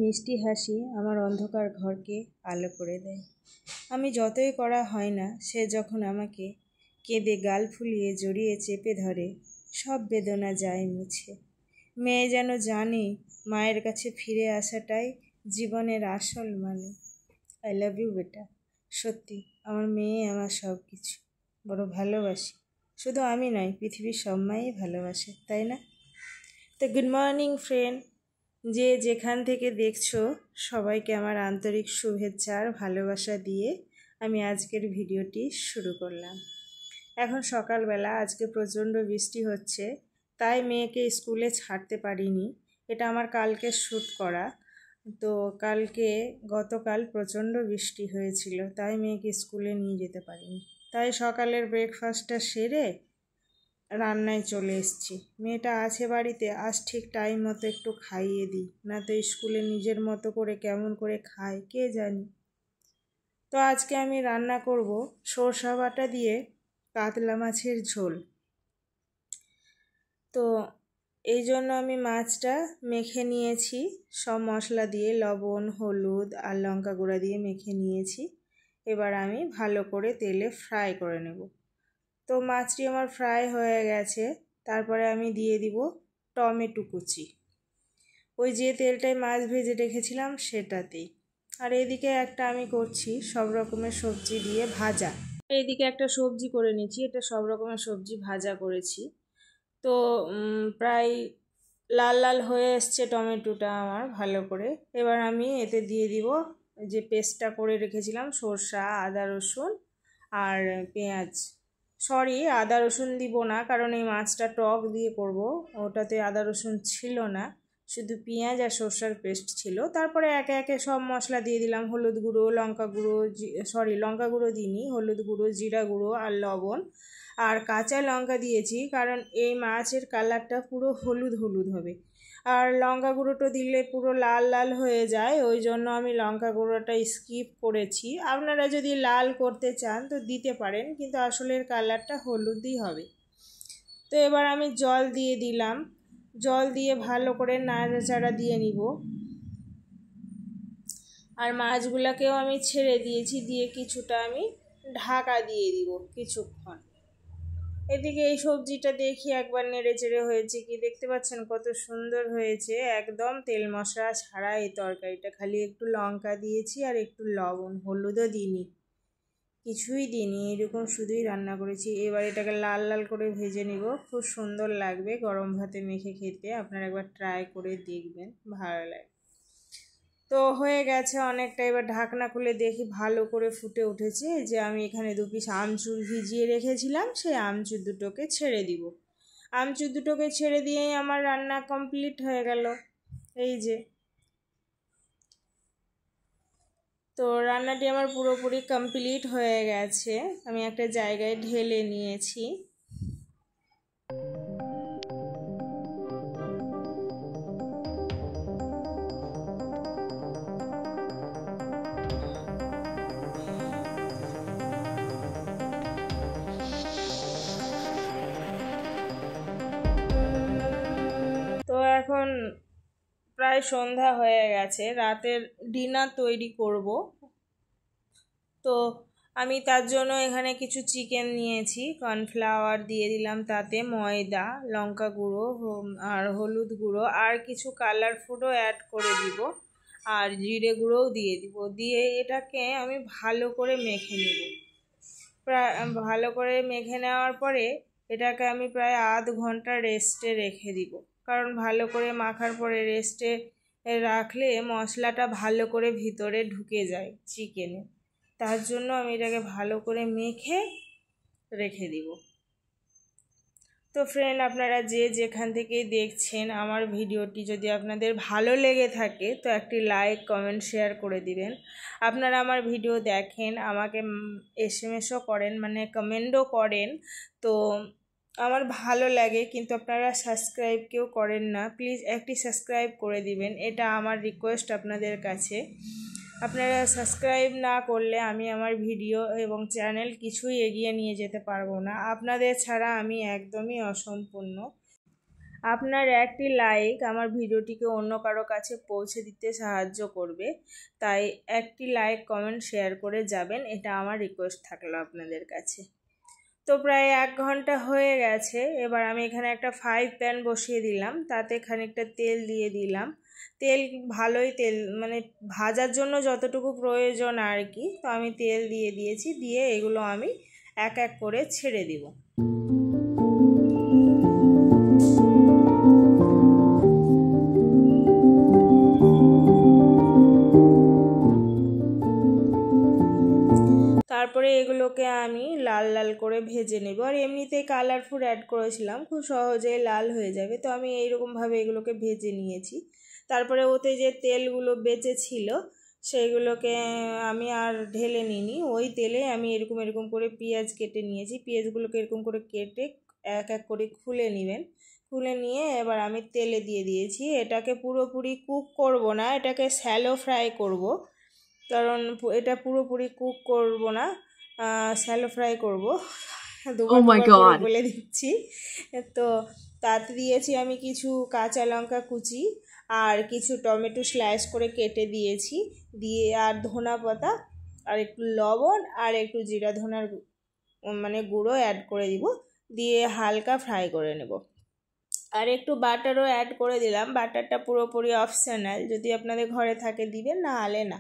মিষ্টি হাসি আমার অন্ধকার ঘরকে আলো করে দেয়। আমি যতই করা হয় না, সে যখন আমাকে কেঁদে গাল ফুলিয়ে জড়িয়ে চেপে ধরে, সব বেদনা যায় মুছে। মেয়ে যেন জানে মায়ের কাছে ফিরে আসাটাই জীবনের আসল মানে। আই লাভ ইউ বেটা। সত্যি আমার মেয়ে আমার সব কিছু, বড় ভালোবাসি। শুধু আমি নয়, পৃথিবীর সব মাই ভালোবাসে, তাই না? তো গুড মর্নিং ফ্রেন্ড, যে যেখান থেকে দেখছো সবাইকে আমার আন্তরিক শুভেচ্ছা আর ভালোবাসা দিয়ে আমি আজকের ভিডিওটি শুরু করলাম। এখন সকালবেলা, আজকে প্রচণ্ড বৃষ্টি হচ্ছে, তাই মেয়েকে স্কুলে ছাড়তে পারিনি। এটা আমার কালকে শ্যুট করা। তো গতকাল প্রচণ্ড বৃষ্টি হয়েছিল, তাই মেয়েকে স্কুলে নিয়ে যেতে পারিনি। তাই সকালের ব্রেকফাস্টটা সেরে রান্নায় চলে এসেছি। মেয়েটা আছে বাড়িতে, আজ ঠিক টাইম মতো একটু খাইয়ে দিই, না তো স্কুলে নিজের মতো করে কেমন করে খায় কে জানি। তো আজকে আমি রান্না করব সরষা বাটা দিয়ে কাতলা মাছের ঝোল। তো এই জন্য আমি মাছটা মেখে নিয়েছি সব মশলা দিয়ে, লবণ, হলুদ আর লঙ্কা গুঁড়া দিয়ে মেখে নিয়েছি। এবার আমি ভালো করে তেলে ফ্রাই করে নেব। তো মাছটি আমার ফ্রাই হয়ে গেছে। তারপরে আমি দিয়ে দিব টমেটো কুচি, ওই যে তেলটায় মাছ ভেজে রেখেছিলাম সেটাতেই। আর এদিকে একটা আমি করছি সব রকমের সবজি দিয়ে ভাজা। এইদিকে একটা সবজি করে নিচ্ছি, এটা সব রকমের সবজি ভাজা করেছি। তো প্রায় লাল লাল হয়ে এসছে টমেটোটা আমার ভালো করে। এবার আমি এতে দিয়ে দিব যে পেস্টটা করে রেখেছিলাম, সরষা, আদা, রসুন আর পেঁয়াজ। আদা রসুন দিব না, কারণ এই মাছটা টক দিয়ে করব, ওটাতে আদা রসুন ছিল না, শুধু পেঁয়াজ আর সরষার পেস্ট ছিল। তারপরে একে একে সব মশলা দিয়ে দিলাম, হলুদ গুঁড়ো, লঙ্কা গুঁড়ো, লঙ্কা গুঁড়ো দিইনি, হলুদ গুঁড়ো, জিরা গুঁড়ো আর লবণ আর কাঁচা লঙ্কা দিয়েছি, কারণ এই মাছের কালারটা পুরো হলুদ হলুদ হবে। আর লঙ্কা গুঁড়োটা দিলে পুরো লাল লাল হয়ে যায়, ওই জন্য আমি লঙ্কা গুঁড়োটা স্কিপ করেছি। আপনারা যদি লাল করতে চান তো দিতে পারেন, কিন্তু আসলের কালারটা হলুদই হবে। তো এবার আমি জল দিয়ে দিলাম, জল দিয়ে ভালো করে নাড়াচাড়া দিয়ে নিব। আর মাছগুলোকেও আমি ছেড়ে দিয়েছি, দিয়ে কিছুটা আমি ঢাকা দিয়ে দিব কিছুক্ষণ। এদিকে এই সবজিটা দেখি একবার নেড়ে চেড়ে হয়েছে কি, দেখতে পাচ্ছেন কত সুন্দর হয়েছে, একদম তেল মশলা ছাড়া এই তরকারিটা। খালি একটু লঙ্কা দিয়েছি আর একটু লবণ, হলুদও দিইনি, কিছুই দিইনি, এরকম শুধুই রান্না করেছি। এবার এটাকে লাল লাল করে ভেজে নিব, খুব সুন্দর লাগবে গরম ভাতে মেখে খেতে। আপনারা একবার ট্রাই করে দেখবেন, ভালো লাগে। তো হয়ে গেছে অনেকটা। এবার ঢাকনা খুলে দেখি ভালো করে ফুটে উঠেছে। যে আমি এখানে 2 পিস আমচুর ভিজিয়ে রেখেছিলাম, সেই আমচুর দুটোকে ছেড়ে দিব। আমচুর দুটোকে ছেড়ে দিয়েই আমার রান্না কমপ্লিট হয়ে গেল। এই যে, তো রান্নাটি আমার পুরোপুরি কমপ্লিট হয়ে গেছে। আমি একটা জায়গায় ঢেলে নিয়েছি। তো এখন প্রায় সন্ধ্যা হয়ে গেছে, রাতের ডিনার তৈরি করব। তো আমি তার জন্য এখানে কিছু চিকেন নিয়েছি, কর্নফ্লাওয়ার দিয়ে দিলাম, তাতে ময়দা, লঙ্কা গুঁড়ো আর হলুদ গুঁড়ো আর কিছু কালার ফুডও অ্যাড করে দিব, আর জিরে গুঁড়োও দিয়ে দিব। দিয়ে এটাকে আমি ভালো করে মেখে নেব। প্রায় ভালো করে মেখে নেওয়ার পরে এটাকে আমি প্রায় আধ ঘন্টা রেস্টে রেখে দিব, কারণ ভালো করে মাখার পরে রেস্টে রাখলে মশলাটা ভালো করে ভিতরে ঢুকে যায় চিকেনে। তার জন্য আমি এটাকে ভালো করে মেখে রেখে দিব। তো ফ্রেন্ড, আপনারা যে যেখান থেকেই দেখছেন আমার ভিডিওটি যদি আপনাদের ভালো লেগে থাকে তো একটি লাইক, কমেন্ট, শেয়ার করে দিবেন। আপনারা আমার ভিডিও দেখেন, আমাকে SMS-ও করেন, মানে কমেন্টও করেন, তো আমার ভালো লাগে, কিন্তু আপনারা সাবস্ক্রাইব কেউ করেন না। প্লিজ একটি সাবস্ক্রাইব করে দিবেন, এটা আমার রিকোয়েস্ট আপনাদের কাছে। আপনারা সাবস্ক্রাইব না করলে আমি আমার ভিডিও এবং চ্যানেল কিছুই এগিয়ে নিয়ে যেতে পারবো না। আপনাদের ছাড়া আমি একদমই অসম্পূর্ণ। আপনার একটি লাইক আমার ভিডিওটিকে অন্য কারো কাছে পৌঁছে দিতে সাহায্য করবে, তাই একটি লাইক, কমেন্ট, শেয়ার করে যাবেন, এটা আমার রিকোয়েস্ট থাকলো আপনাদের কাছে। তো প্রায় 1 ঘন্টা হয়ে গেছে। এবার আমি এখানে একটা ফ্রাই প্যান বসিয়ে দিলাম, তাতে খানিকটা তেল দিয়ে দিলাম। তেল ভালোই তেল, মানে ভাজার জন্য যতটুকু প্রয়োজন আর কি, তো আমি তেল দিয়ে দিয়েছি। দিয়ে এগুলো আমি এক এক করে ছেড়ে দিব। তারপরে এগুলোকে আমি লাল লাল করে ভেজে নেব। আর এমনিতেই কালার ফুড অ্যাড করেছিলাম, খুব সহজেই লাল হয়ে যাবে। তো আমি এইরকমভাবে এগুলোকে ভেজে নিয়েছি। তারপরে ওতে যে তেলগুলো বেঁচে ছিল সেইগুলোকে আমি আর ঢেলে নিইনি, ওই তেলে আমি এরকম করে পেঁয়াজ কেটে নিয়েছি। পেঁয়াজগুলোকে এরকম করে কেটে এক এক করে খুলে নেবেন। খুলে নিয়ে এবার আমি তেলে দিয়ে দিয়েছি। এটাকে পুরোপুরি কুক করব না, এটাকে শ্যালো ফ্রাই করব, কারণ এটা পুরোপুরি কুক করব না, শ্যালো ফ্রাই করব। দুবার করে বলে দিচ্ছি। তো তাতে দিয়েছি আমি কিছু কাঁচা লঙ্কা কুচি আর কিছু টমেটো স্লাইস করে কেটে দিয়েছি, দিয়ে আর ধনা পাতা আর একটু লবণ আর একটু জিরা ধনার মানে গুঁড়ো অ্যাড করে দিব, দিয়ে হালকা ফ্রাই করে নেব। আর একটু বাটারও অ্যাড করে দিলাম। বাটারটা পুরোপুরি অপশনাল, যদি আপনাদের ঘরে থাকে দিবেন, না হলে না।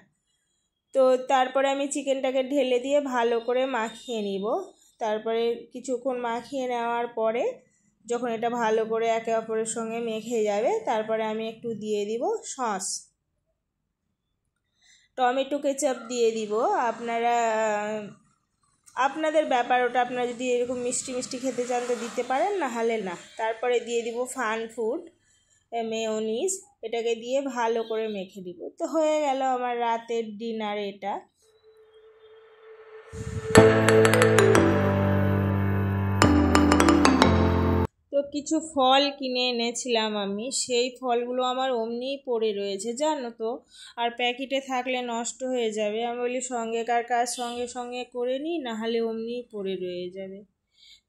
তো তারপরে আমি চিকেনটাকে ঢেলে দিয়ে ভালো করে মাখিয়ে নিব। তারপরে কিছুক্ষণ মাখিয়ে নেওয়ার পরে যখন এটা ভালো করে একে অপরের সঙ্গে মেখে যাবে, তারপরে আমি একটু দিয়ে দিব সস, টমেটো কেচাপ দিয়ে দিব। আপনারা আপনাদের ব্যাপার, ওটা আপনারা যদি এরকম মিষ্টি মিষ্টি খেতে চান তো দিতে পারেন, না হলে না। তারপরে দিয়ে দিব ফান ফুড মেয়োনিজ, এটাকে দিয়ে ভালো করে মেখে দিব। তো হয়ে গেল আমার রাতের ডিনার এটা। তো কিছু ফল কিনে এনেছিলাম আমি, সেই ফলগুলো আমার অমনিই পড়ে রয়েছে জানো তো, আর প্যাকেটে থাকলে নষ্ট হয়ে যাবে। আমি বলি সঙ্গেকার কাজ সঙ্গে সঙ্গে করে নিই, নাহলে অমনিই পড়ে রয়ে যাবে।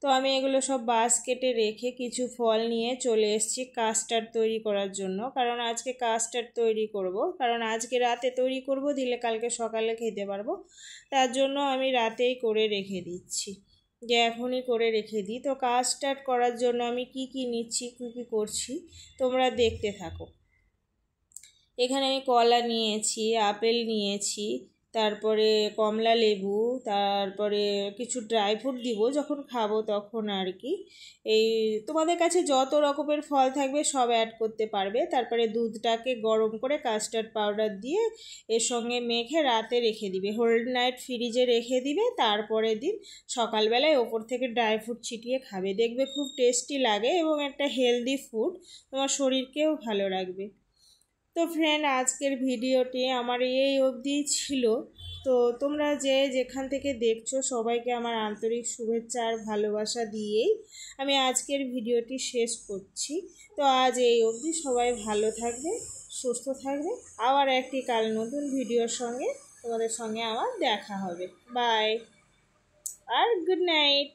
তো আমি এগুলো সব বাস্কেটে রেখে কিছু ফল নিয়ে চলে এসেছি কাস্টার্ড তৈরি করার জন্য, কারণ আজকে কাস্টার্ড তৈরি করব, কারণ আজকে রাতে তৈরি করব, দিলে কালকে সকালে খেতে পারবো। তার জন্য আমি রাতেই করে রেখে দিচ্ছি, যে এখনই করে রেখে দিই। তো কাস্টার্ড করার জন্য আমি কি কি নিচ্ছি, কী কী করছি তোমরা দেখতে থাকো। এখানে আমি কলা নিয়েছি, আপেল নিয়েছি, তারপরে কমলা লেবু, তারপরে কিছু ড্রাই ফ্রুট দিব যখন খাবো তখন আর কি। এই তোমাদের কাছে যত রকমের ফল থাকবে সব অ্যাড করতে পারবে। তারপরে দুধটাকে গরম করে কাস্টার্ড পাউডার দিয়ে এর সঙ্গে মেখে রাতে রেখে দিবে, হোল নাইট ফ্রিজে রেখে দিবে। তারপরে দিন সকালবেলায় ওপর থেকে ড্রাই ফ্রুট ছিটিয়ে খাবে, দেখবে খুব টেস্টি লাগে এবং একটা হেলদি ফুড, তোমার শরীরকেও ভালো রাখবে। তো ফ্রেন্ড, আজকের ভিডিওটি আমার এই অবধি ছিল। তো তোমরা যে যেখান থেকে দেখছো সবাইকে আমার আন্তরিক শুভেচ্ছা আর ভালোবাসা দিয়েই আমি আজকের ভিডিওটি শেষ করছি। তো আজ এই অবধি, সবাই ভালো থাকবে, সুস্থ থাকবে। আবার একটি কাল নতুন ভিডিওর সঙ্গে তোমাদের সঙ্গে আমার দেখা হবে। বাই আর গুড নাইট।